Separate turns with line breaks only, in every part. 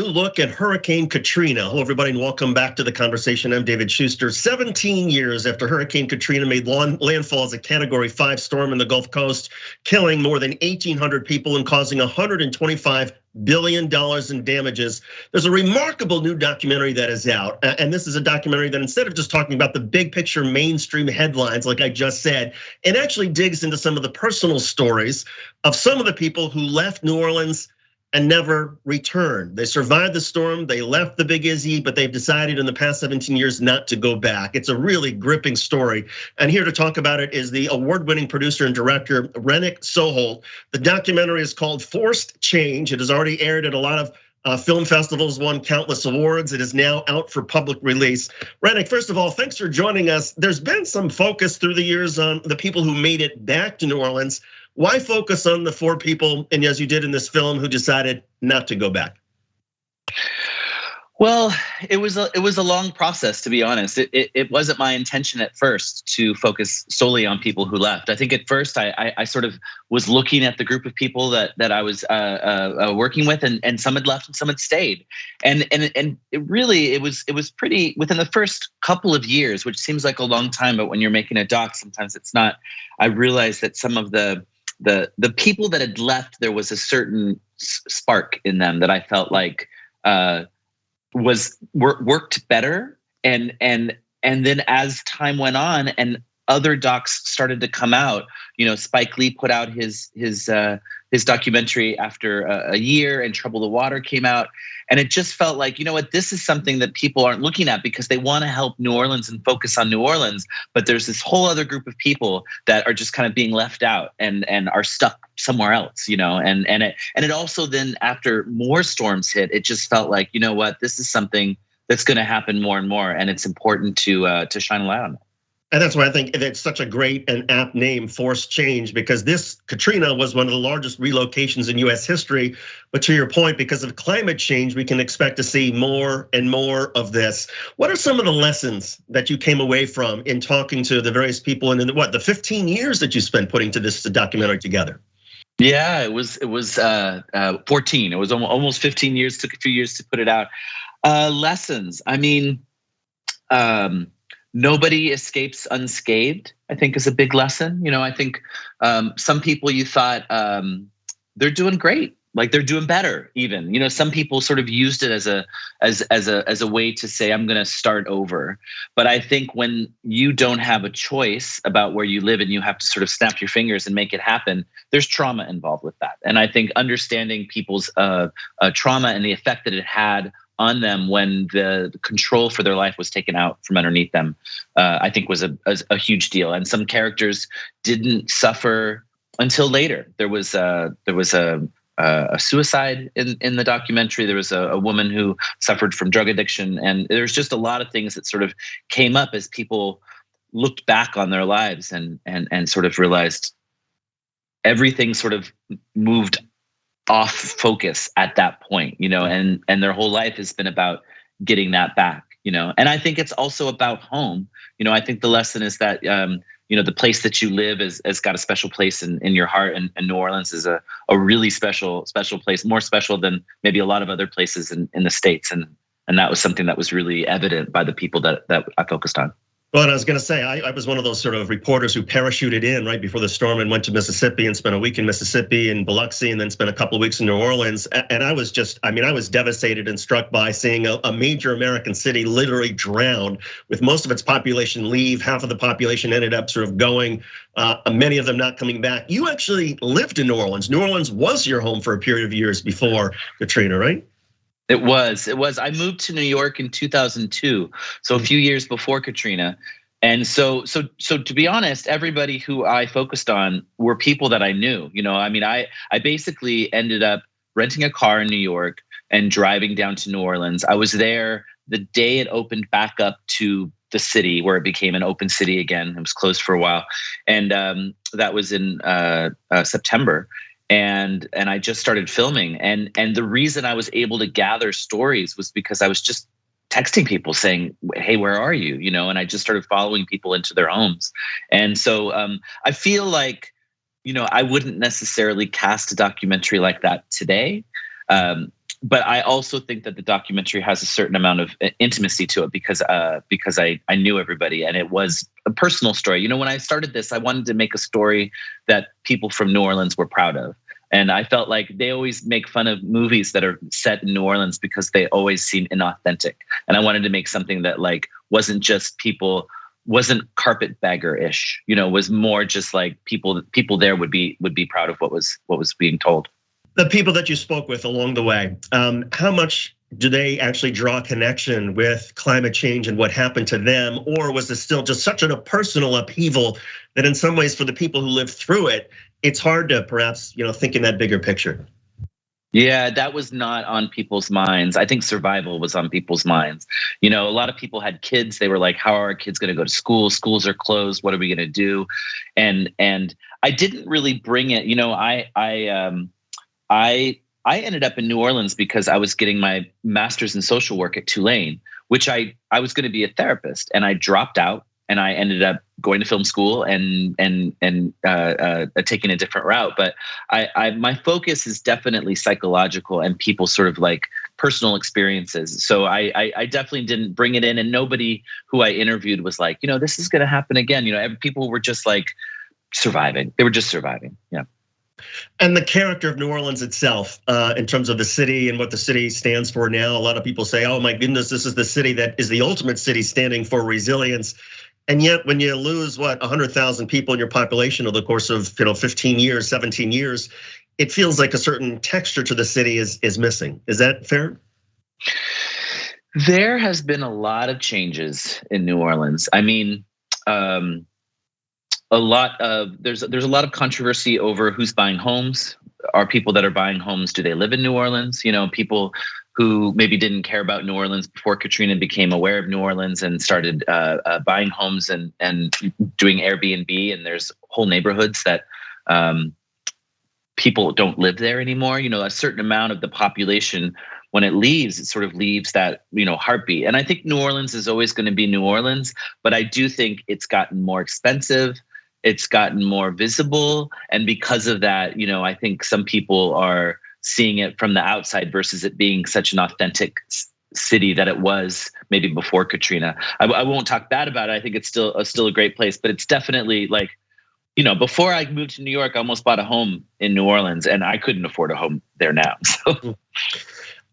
Look at Hurricane Katrina. Hello, everybody, and welcome back to the conversation. I'm David Shuster. 17 years after Hurricane Katrina made landfall as a Category 5 storm in the Gulf Coast, killing more than 1,800 people and causing $125 billion in damages. There's a remarkable new documentary that is out. And this is a documentary that, instead of just talking about the big picture mainstream headlines, like I just said, it actually digs into some of the personal stories of some of the people who left New Orleans and never returned. They survived the storm, they left the Big Izzy, but they've decided in the past 17 years not to go back. It's a really gripping story. And here to talk about it is the award-winning producer and director, Rennnik Soholt. The documentary is called Forced Change. It has already aired at a lot of film festivals, won countless awards. It is now out for public release. Rennnik, first of all, thanks for joining us. There's been some focus through the years on the people who made it back to New Orleans. Why focus on the 4 people, and as you did in this film, who decided not to go back?
Well, it was a long process, to be honest. It wasn't my intention at first to focus solely on people who left. I think at first I sort of was looking at the group of people that I was working with, and some had left and some had stayed, and it was pretty within the first couple of years, which seems like a long time, but when you're making a doc, sometimes it's not. I realized that some of the people that had left, there was a certain spark in them that I felt like worked better, and then as time went on and other docs started to come out, Spike Lee put out his documentary after a year, and Trouble the Water came out, and it just felt like, this is something that people aren't looking at because they want to help New Orleans and focus on New Orleans, but there's this whole other group of people that are just kind of being left out and are stuck somewhere else, and it also then, after more storms hit, it just felt like, this is something that's going to happen more and more, and it's important to shine a light on it.
And that's why I think it's such a great and apt name, Forced Change, because this Katrina was one of the largest relocations in US history. But to your point, because of climate change, we can expect to see more and more of this. What are some of the lessons that you came away from in talking to the various people in the 15 years that you spent putting to this documentary together?
Yeah, it was 14. It was almost 15 years, took a few years to put it out. Lessons, I mean, nobody escapes unscathed, I think, is a big lesson. I think some people, you thought they're doing great, like they're doing better even. Some people sort of used it as a way to say, I'm going to start over. But I think when you don't have a choice about where you live and you have to sort of snap your fingers and make it happen, there's trauma involved with that. And I think understanding people's trauma and the effect that it had on them when the control for their life was taken out from underneath them, I think was a huge deal. And some characters didn't suffer until later. There was a suicide in the documentary. There was a woman who suffered from drug addiction, and there's just a lot of things that sort of came up as people looked back on their lives and sort of realized everything sort of moved off focus at that point, and their whole life has been about getting that back, and I think it's also about home. I think the lesson is that, the place that you live has got a special place in your heart, and New Orleans is a really special place, more special than maybe a lot of other places in the States. And that was something that was really evident by the people that I focused on.
Well, and I was going to say, I was one of those sort of reporters who parachuted in right before the storm and went to Mississippi and spent a week in Mississippi and Biloxi, and then spent a couple of weeks in New Orleans. And I was devastated and struck by seeing a major American city literally drown, with most of its population leave. Half of the population ended up sort of going, many of them not coming back. You actually lived in New Orleans. New Orleans was your home for a period of years before Katrina, right?
It was. I moved to New York in 2002, so a few years before Katrina. And so to be honest, everybody who I focused on were people that I knew. I basically ended up renting a car in New York and driving down to New Orleans. I was there the day it opened back up to the city, where it became an open city again. It was closed for a while, and that was in September. And I just started filming, and the reason I was able to gather stories was because I was just texting people saying, "Hey, where are you?" And I just started following people into their homes. And so I feel like, I wouldn't necessarily cast a documentary like that today. but I also think that the documentary has a certain amount of intimacy to it because I knew everybody, and it was a personal story. When I started this, I wanted to make a story that people from New Orleans were proud of. And I felt like they always make fun of movies that are set in New Orleans because they always seem inauthentic. And I wanted to make something that like wasn't just wasn't carpetbagger-ish, was more just like people there would be proud of what was being told.
The people that you spoke with along the way, how much do they actually draw a connection with climate change and what happened to them? Or was it still just such a personal upheaval that in some ways for the people who lived through it, it's hard to perhaps, think in that bigger picture?
Yeah, that was not on people's minds. I think survival was on people's minds. A lot of people had kids. They were like, how are our kids going to go to school? Schools are closed. What are we going to do? And I didn't really bring it. I ended up in New Orleans because I was getting my master's in social work at Tulane, which I was going to be a therapist, and I dropped out. And I ended up going to film school and taking a different route. But my focus is definitely psychological and people sort of like personal experiences. So I definitely didn't bring it in, and nobody who I interviewed was like, this is going to happen again. People were just like surviving. They were just surviving. Yeah.
And the character of New Orleans itself, in terms of the city and what the city stands for now, a lot of people say, oh my goodness, this is the city that is the ultimate city standing for resilience. And yet when you lose 100,000 people in your population over the course of 15 years, 17 years, it feels like a certain texture to the city is missing. Is that fair?
There has been a lot of changes in New Orleans. I mean, there's a lot of controversy over who's buying homes. Are people that are buying homes, do they live in New Orleans? People who maybe didn't care about New Orleans before Katrina became aware of New Orleans and started buying homes and doing Airbnb. And there's whole neighborhoods that people don't live there anymore. A certain amount of the population, when it leaves, it sort of leaves that heartbeat. And I think New Orleans is always going to be New Orleans, but I do think it's gotten more expensive. It's gotten more visible. And because of that, I think some people are seeing it from the outside versus it being such an authentic city that it was maybe before Katrina. I won't talk bad about it. I think it's still a great place, but it's definitely like, before I moved to New York, I almost bought a home in New Orleans, and I couldn't afford a home there now. So.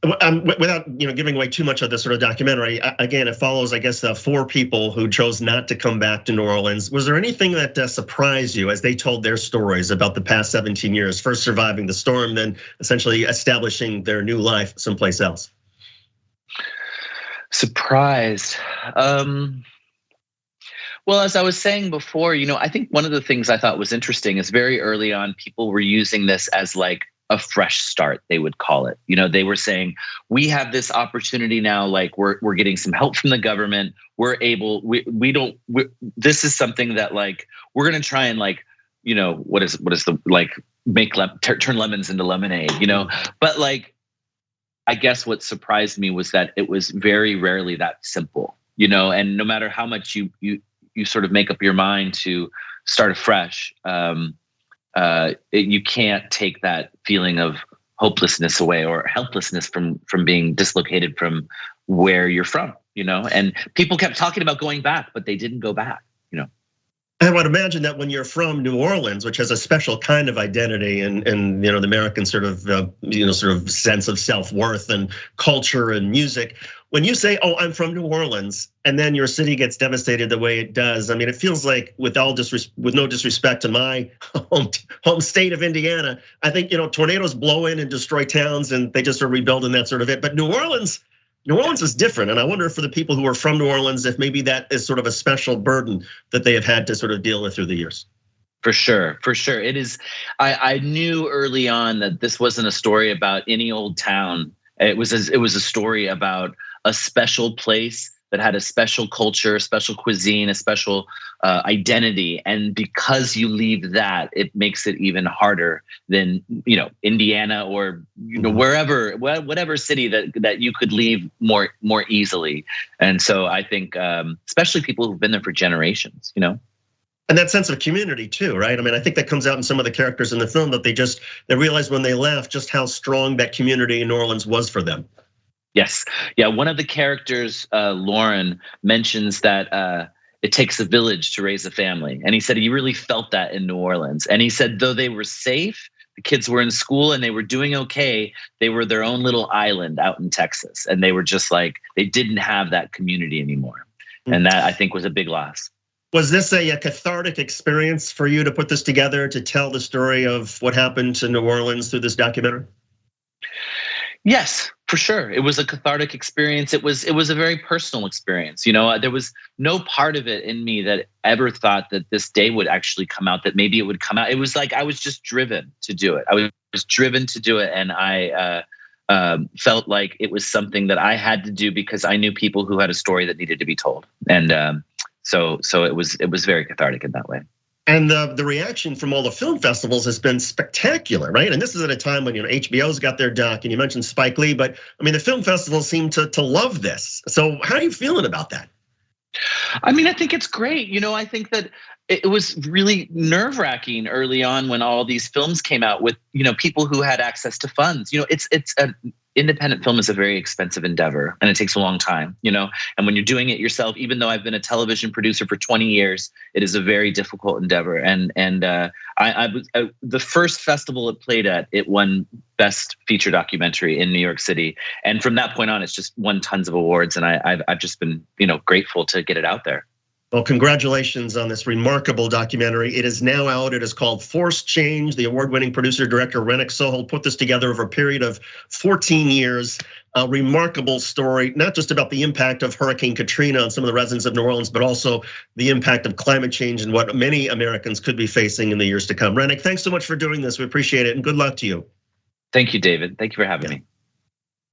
Without giving away too much of this sort of documentary, again, it follows, I guess, the 4 people who chose not to come back to New Orleans. Was there anything that surprised you as they told their stories about the past 17 years, first surviving the storm, then essentially establishing their new life someplace else?
Surprised. Well, as I was saying before, I think one of the things I thought was interesting is very early on, people were using this as like a fresh start, they would call it. They were saying, we have this opportunity now, like we're getting some help from the government. We're able, this is something that like, we're going to try and like, what is the, like turn lemons into lemonade, but like, I guess what surprised me was that it was very rarely that simple, and no matter how much you sort of make up your mind to start afresh, you can't take that feeling of hopelessness away or helplessness from being dislocated from where you're from, and people kept talking about going back, but they didn't go back,
I would imagine that when you're from New Orleans, which has a special kind of identity and the American sort of sense of self-worth and culture and music, when you say, "Oh, I'm from New Orleans," and then your city gets devastated the way it does, I mean, it feels like, with no disrespect to my home state of Indiana, I think tornadoes blow in and destroy towns, and they just sort of rebuild and that sort of it. But New Orleans is different, and I wonder for the people who are from New Orleans, if maybe that is sort of a special burden that they have had to sort of deal with through the years.
For sure. It is. I knew early on that this wasn't a story about any old town. It was a story about a special place that had a special culture, a special cuisine, a special identity. And because you leave that, it makes it even harder than Indiana or wherever, whatever city that you could leave more easily. And so I think especially people who've been there for generations,
And that sense of community too, right? I mean, I think that comes out in some of the characters in the film that they realized when they left just how strong that community in New Orleans was for them.
Yes, yeah. One of the characters, Lauren, mentions that it takes a village to raise a family, and he said he really felt that in New Orleans. And he said though they were safe, the kids were in school and they were doing okay, they were their own little island out in Texas, and they were just like they didn't have that community anymore, and that I think was a big loss.
Was this a cathartic experience for you to put this together, to tell the story of what happened to New Orleans through this documentary?
Yes, for sure. It was a cathartic experience. It was a very personal experience. You know, there was no part of it in me that ever thought that this day would actually come out, that maybe it would come out. It was like I was just driven to do it. I was driven to do it, and I felt like it was something that I had to do because I knew people who had a story that needed to be told. And so it was very cathartic in that way.
And the reaction from all the film festivals has been spectacular, right? And this is at a time when HBO's got their doc, and you mentioned Spike Lee, but I mean the film festivals seem to love this. So how are you feeling about that?
I mean, I think it's great. You know, I think that it was really nerve-wracking early on when all these films came out with, people who had access to funds. It's an independent film is a very expensive endeavor, and it takes a long time, and when you're doing it yourself, even though I've been a television producer for 20 years, it is a very difficult endeavor. And I was the first festival it played at, it won Best Feature Documentary in New York City. And from that point on, it's just won tons of awards. And I've just been, grateful to get it out there.
Well, congratulations on this remarkable documentary. It is now out. It is called Forced Change. The award-winning producer-director Rennnik Soholt put this together over a period of 14 years. A remarkable story, not just about the impact of Hurricane Katrina on some of the residents of New Orleans, but also the impact of climate change and what many Americans could be facing in the years to come. Rennnik, thanks so much for doing this. We appreciate it, and good luck to you.
Thank you, David. Thank you for having me.